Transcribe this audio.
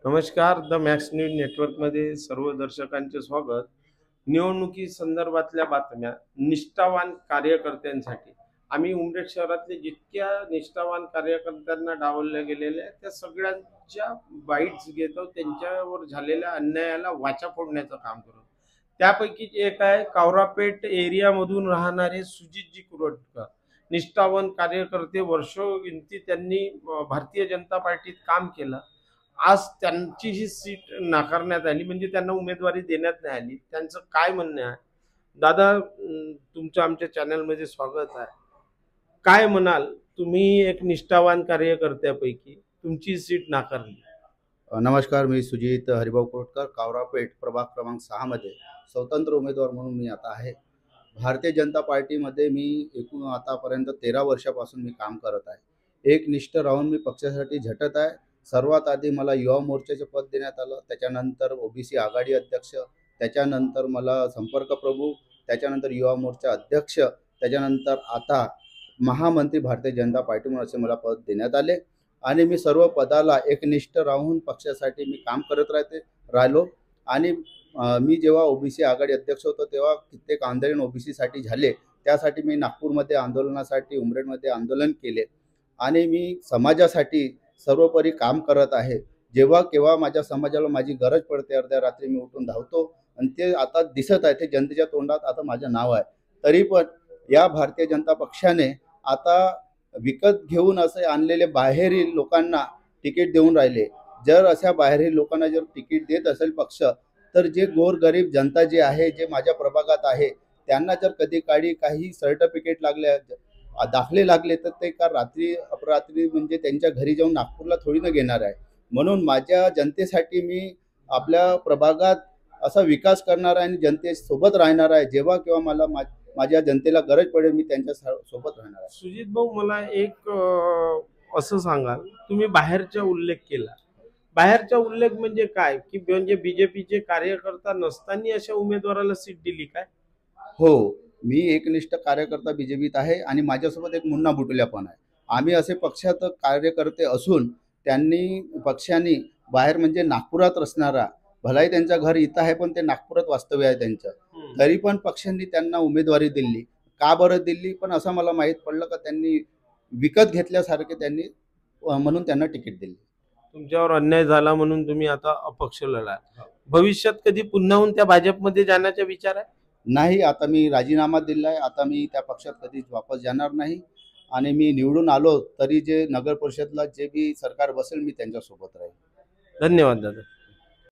नमस्कार. The max news नेटवर्कमध्ये सर्व दर्शकांचे स्वागत. निवडणुकी संदर्भातल्या बातम्या निष्ठावान कार्यकर्त्यांसाठी. आम्ही उमरेड शहरातले जितक्या निष्ठावान कार्यकर्त्यांना डावलल्या गेलेल्या त्या सगळ्यांच्या बाईट्स घेतो, त्यांच्यावर झालेल्या अन्यायाला वाचा फोडण्याचं काम करतो. त्यापैकी एक आहे कावरापेठ एरियामधून राहणारे सुजितजी कुरटकर. निष्ठावान कार्यकर्ते, वर्षोगणती त्यांनी भारतीय जनता पार्टीत काम केलं. आज त्यांची ही सीट नाकारण्यात आली, म्हणजे त्यांना उमेदवारी देण्यात नाही आली. त्यांचं काय म्हणणं आहे? दादा, तुमचं आमच्या चॅनलमध्ये स्वागत आहे. काय म्हणाल? तुम्ही एक निष्ठावान कार्यकर्त्यापैकी तुमची सीट नाकारली. नमस्कार, मी सुजित हरिभाऊ कोटकर, कावरापेठ प्रभाग क्रमांक 6 मध्ये स्वतंत्र उमेदवार म्हणून मी आता आहे. भारतीय जनता पार्टीमध्ये मी एकूण आतापर्यंत 13 वर्षापासून मी काम करत आहे. एक निष्ठ राहून मी पक्षासाठी झटत आहे. सर्वात आधी मला युवा मोर्चाचे पद देण्यात आलं, त्याच्यानंतर ओबीसी आघाडी अध्यक्ष, त्याच्यानंतर मला संपर्क प्रभू, त्याच्यानंतर युवा मोर्चा अध्यक्ष, त्याच्यानंतर आता महामंत्री भारतीय जनता पार्टी म्हणून असे मला पद देण्यात आले. आणि मी सर्व पदाला एकनिष्ठ राहून पक्षासाठी मी काम करत राहिलो. आणि मी जेव्हा ओबीसी आघाडी अध्यक्ष होतो तेव्हा कित्येक आंदोलन ओबीसीसाठी झाले. त्यासाठी मी नागपूरमध्ये आंदोलनासाठी, उमरेडमध्ये आंदोलन केले आणि मी समाजासाठी सर्वोपरी काम करत आहे. जेव्हा केव्हा माझ्या समाजाला माझी गरज पडते, अर्ध्या रात्री मी उठून धावतो आणि ते आता दिसत आहे, ते जनतेच्या तोंडात आता माझं नाव आहे. तरी पण या भारतीय जनता पक्षाने आता विकत घेऊन असे आणलेले बाहेरील लोकांना तिकीट देऊन राहिले. जर अशा बाहेरील लोकांना जर तिकीट देत असेल पक्ष, तर जे गोरगरीब जनता जे आहे, जे माझ्या प्रभागात आहे, त्यांना जर कधी काळी काही सर्टिफिकेट लागले, दाखले लागले, तर ते का रात्री अपरात्री म्हणजे त्यांच्या घरी जाऊन नागपूरला थोडी न घेणार आहे. म्हणून माझ्या जनतेसाठी मी आपल्या प्रभागात असा विकास करणार आहे आणि जनतेसोबत राहणार आहे. जेव्हा केव्हा मला माझ्या जनतेला गरज पडेल, मी त्यांच्या सोबत राहणार आहे. सुजित भाऊ, मला एक असं सांगाल, तुम्ही बाहेरचा उल्लेख केला. बाहेरचा उल्लेख म्हणजे काय? की म्हणजे बीजेपीचे कार्यकर्ता नसताना अशा उमेदवाराला सीट दिली काय? हो, मी एकनिष्ठ कार्यकर्ता बीजेपीत आहे आणि माझ्यासोबत एक मुन्ना बुटुल्या पण आहे. आम्ही असे पक्षात कार्यकर्ते असून त्यांनी पक्षाने बाहेर म्हणजे नागपुरात असणारा, भलाही त्यांचं घर इथं आहे पण ते नागपुरात वास्तव्य आहे त्यांचं, तरी पण पक्षांनी त्यांना उमेदवारी दिली. का बरं दिली? पण असं मला माहीत पडलं का त्यांनी विकत घेतल्यासारखे त्यांनी म्हणून त्यांना तिकीट दिली. तुमच्यावर अन्याय झाला म्हणून तुम्ही आता अपक्ष लढा. भविष्यात कधी पुन्हाहून त्या भाजपमध्ये जाण्याचा विचार आहे? नाही, आता मी राजीनामा दिला आहे. आता मी त्या पक्षात कधीच वापस जाणार नाही आणि मी निवडून आलो तरी जे नगर परिषदला जे बी सरकार बसेल मी त्यांच्यासोबत राहील. धन्यवाद दादा.